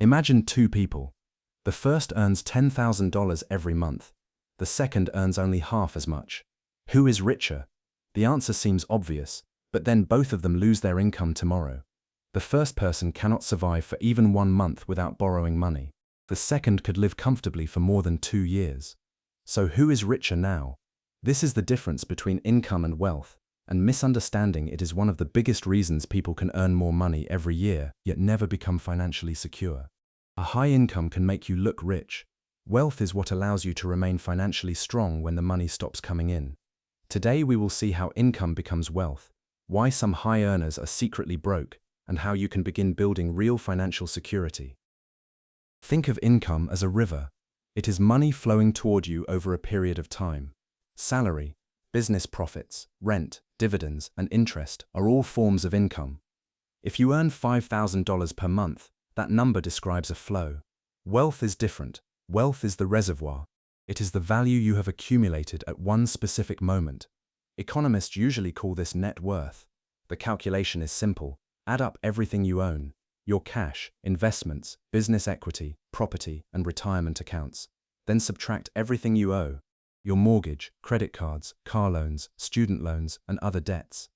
Imagine two people. The first earns $10,000 every month. The second earns only half as much. Who is richer? The answer seems obvious, but then both of them lose their income tomorrow. The first person cannot survive for even 1 month without borrowing money. The second could live comfortably for more than 2 years. So who is richer now? This is the difference between income and wealth, and misunderstanding it is one of the biggest reasons people can earn more money every year, yet never become financially secure. A high income can make you look rich. Wealth is what allows you to remain financially strong when the money stops coming in. Today we will see how income becomes wealth, why some high earners are secretly broke, and how you can begin building real financial security. Think of income as a river. It is money flowing toward you over a period of time. Salary, business profits, rent, dividends, and interest are all forms of income. If you earn $5,000 per month, that number describes a flow. Wealth is different. Wealth is the reservoir. It is the value you have accumulated at one specific moment. Economists usually call this net worth. The calculation is simple. Add up everything you own, your cash, investments, business equity, property, and retirement accounts. Then subtract everything you owe, your mortgage, credit cards, car loans, student loans, and other debts.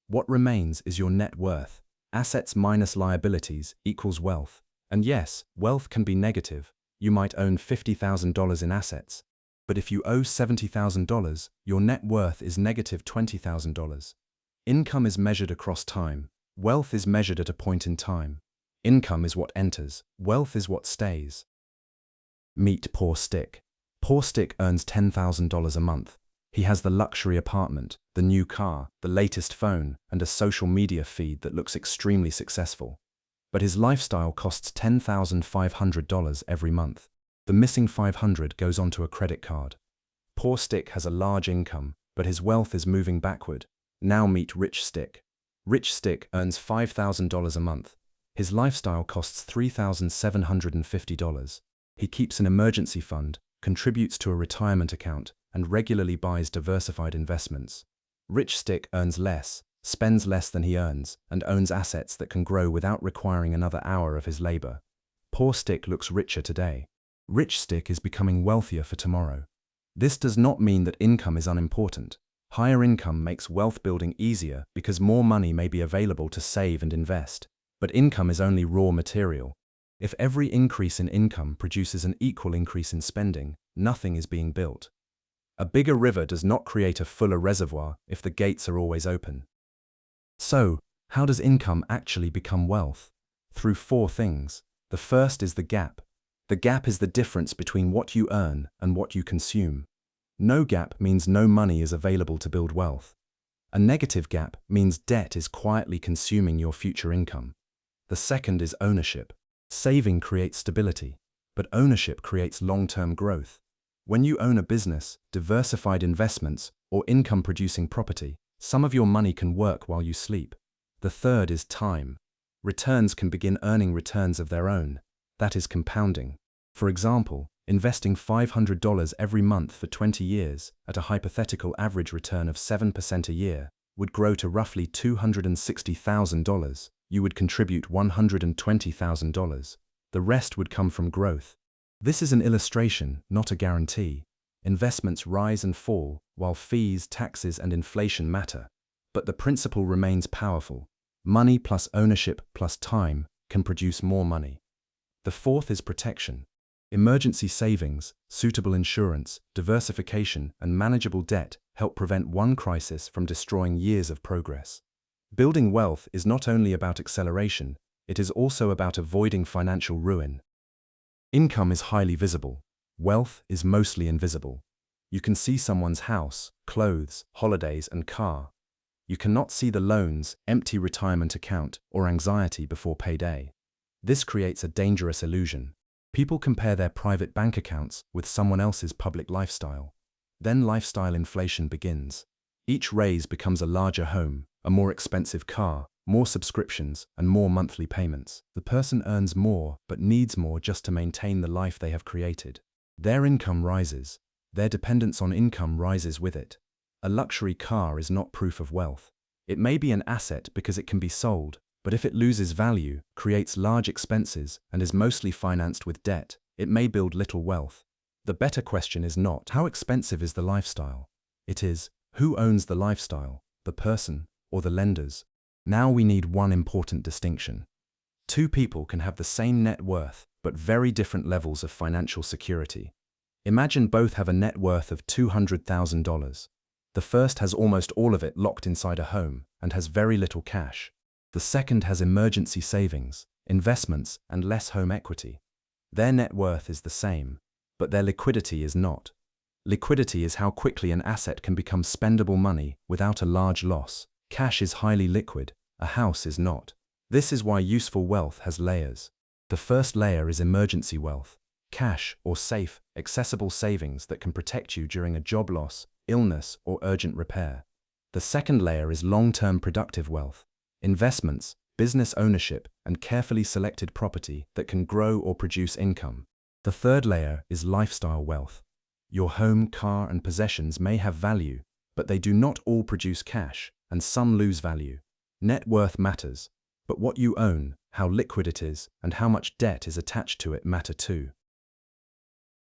What remains is your net worth. Assets minus liabilities equals wealth. And yes, wealth can be negative. You might own $50,000 in assets. But if you owe $70,000, your net worth is negative $20,000. Income is measured across time. Wealth is measured at a point in time. Income is what enters. Wealth is what stays. Meet Poor Stick. Poor Stick earns $10,000 a month. He has the luxury apartment, the new car, the latest phone, and a social media feed that looks extremely successful. But his lifestyle costs $10,500 every month. The missing $500 goes onto a credit card. Poor Stick has a large income, but his wealth is moving backward. Now meet Rich Stick. Rich Stick earns $5,000 a month. His lifestyle costs $3,750. He keeps an emergency fund, contributes to a retirement account, and regularly buys diversified investments. Rich Stick earns less, spends less than he earns, and owns assets that can grow without requiring another hour of his labor. Poor Stick looks richer today. Rich Stick is becoming wealthier for tomorrow. This does not mean that income is unimportant. Higher income makes wealth building easier because more money may be available to save and invest. But income is only raw material. If every increase in income produces an equal increase in spending, nothing is being built. A bigger river does not create a fuller reservoir if the gates are always open. So, how does income actually become wealth? Through 4 things. The first is the gap. The gap is the difference between what you earn and what you consume. No gap means no money is available to build wealth. A negative gap means debt is quietly consuming your future income. The second is ownership. Saving creates stability, but ownership creates long-term growth. When you own a business, diversified investments, or income-producing property, some of your money can work while you sleep. The third is time. Returns can begin earning returns of their own. That is compounding. For example, investing $500 every month for 20 years at a hypothetical average return of 7% a year would grow to roughly $260,000. You would contribute $120,000. The rest would come from growth. This is an illustration, not a guarantee. Investments rise and fall, while fees, taxes, and inflation matter. But the principle remains powerful. Money plus ownership plus time can produce more money. The fourth is protection. Emergency savings, suitable insurance, diversification, and manageable debt help prevent one crisis from destroying years of progress. Building wealth is not only about acceleration, it is also about avoiding financial ruin. Income is highly visible. Wealth is mostly invisible. You can see someone's house, clothes, holidays, and car. You cannot see the loans, empty retirement account, or anxiety before payday. This creates a dangerous illusion. People compare their private bank accounts with someone else's public lifestyle. Then lifestyle inflation begins. Each raise becomes a larger home, a more expensive car, more subscriptions, and more monthly payments. The person earns more but needs more just to maintain the life they have created. Their income rises. Their dependence on income rises with it. A luxury car is not proof of wealth. It may be an asset because it can be sold, But if it loses value, creates large expenses, and is mostly financed with debt, it may build little wealth. The better question is not, how expensive is the lifestyle? It is, who owns the lifestyle, the person or the lenders? Now we need one important distinction. Two people can have the same net worth, but very different levels of financial security. Imagine both have a net worth of $200,000. The first has almost all of it locked inside a home and has very little cash. The second has emergency savings, investments, and less home equity. Their net worth is the same, but their liquidity is not. Liquidity is how quickly an asset can become spendable money without a large loss. Cash is highly liquid, a house is not. This is why useful wealth has layers. The first layer is emergency wealth, cash or safe, accessible savings that can protect you during a job loss, illness, or urgent repair. The second layer is long-term productive wealth, investments, business ownership, and carefully selected property that can grow or produce income. The third layer is lifestyle wealth. Your home, car, and possessions may have value, but they do not all produce cash, and some lose value. Net worth matters, but what you own, how liquid it is, and how much debt is attached to it matter too.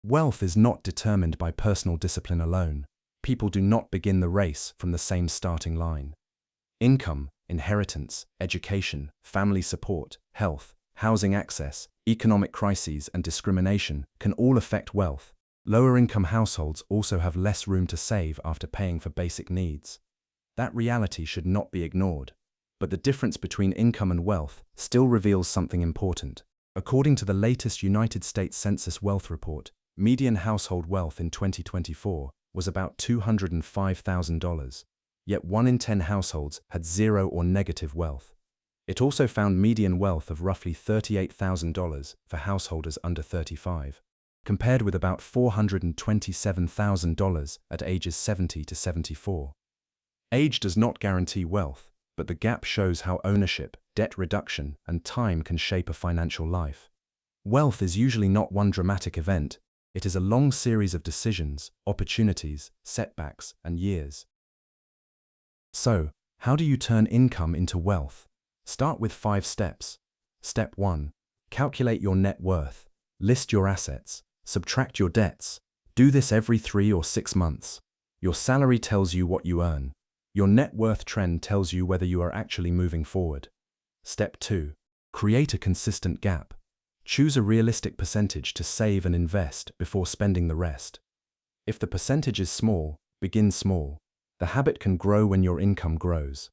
Wealth is not determined by personal discipline alone. People do not begin the race from the same starting line. Income, inheritance, education, family support, health, housing access, economic crises, and discrimination can all affect wealth. Lower-income households also have less room to save after paying for basic needs. That reality should not be ignored. But the difference between income and wealth still reveals something important. According to the latest United States Census Wealth Report, median household wealth in 2024 was about $205,000, yet 1 in 10 households had zero or negative wealth. It also found median wealth of roughly $38,000 for householders under 35, compared with about $427,000 at ages 70 to 74. Age does not guarantee wealth, but the gap shows how ownership, debt reduction, and time can shape a financial life. Wealth is usually not one dramatic event. It is a long series of decisions, opportunities, setbacks, and years. So, how do you turn income into wealth? Start with 5 steps. Step 1. Calculate your net worth. List your assets. Subtract your debts. Do this every 3 or 6 months. Your salary tells you what you earn. Your net worth trend tells you whether you are actually moving forward. Step 2. Create a consistent gap. Choose a realistic percentage to save and invest before spending the rest. If the percentage is small, begin small. The habit can grow when your income grows.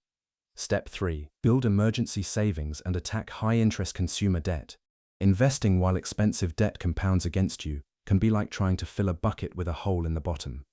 Step 3. Build emergency savings and attack high-interest consumer debt. Investing while expensive debt compounds against you can be like trying to fill a bucket with a hole in the bottom.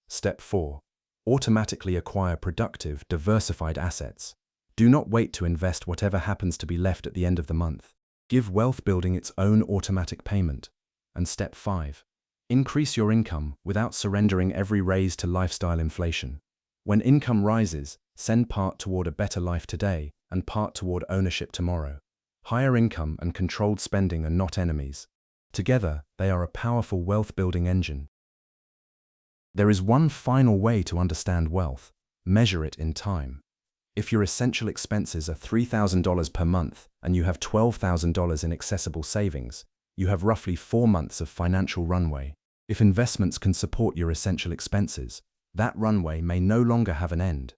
Step 4. Automatically acquire productive, diversified assets. Do not wait to invest whatever happens to be left at the end of the month. Give wealth building its own automatic payment. And step 5. Increase your income without surrendering every raise to lifestyle inflation. When income rises, send part toward a better life today and part toward ownership tomorrow. Higher income and controlled spending are not enemies. Together, they are a powerful wealth-building engine. There is one final way to understand wealth. Measure it in time. If your essential expenses are $3,000 per month and you have $12,000 in accessible savings, you have roughly 4 months of financial runway. If investments can support your essential expenses, that runway may no longer have an end.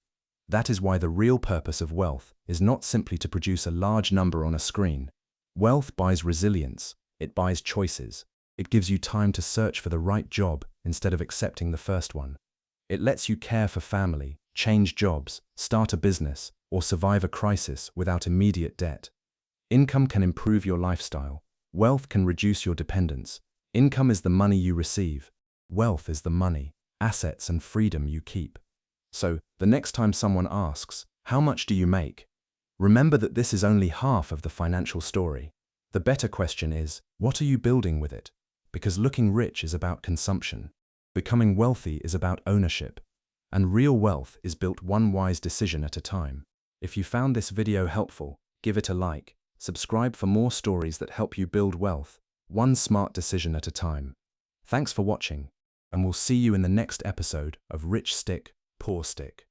That is why the real purpose of wealth is not simply to produce a large number on a screen. Wealth buys resilience, it buys choices. It gives you time to search for the right job instead of accepting the first one. It lets you care for family, change jobs, start a business, or survive a crisis without immediate debt. Income can improve your lifestyle. Wealth can reduce your dependence. Income is the money you receive. Wealth is the money, assets, and freedom you keep. So, the next time someone asks, "How much do you make?" remember that this is only half of the financial story. The better question is, what are you building with it? Because looking rich is about consumption. Becoming wealthy is about ownership. And real wealth is built one wise decision at a time. If you found this video helpful, give it a like. Subscribe for more stories that help you build wealth, one smart decision at a time. Thanks for watching, and we'll see you in the next episode of Rich Stick, Poor Stick.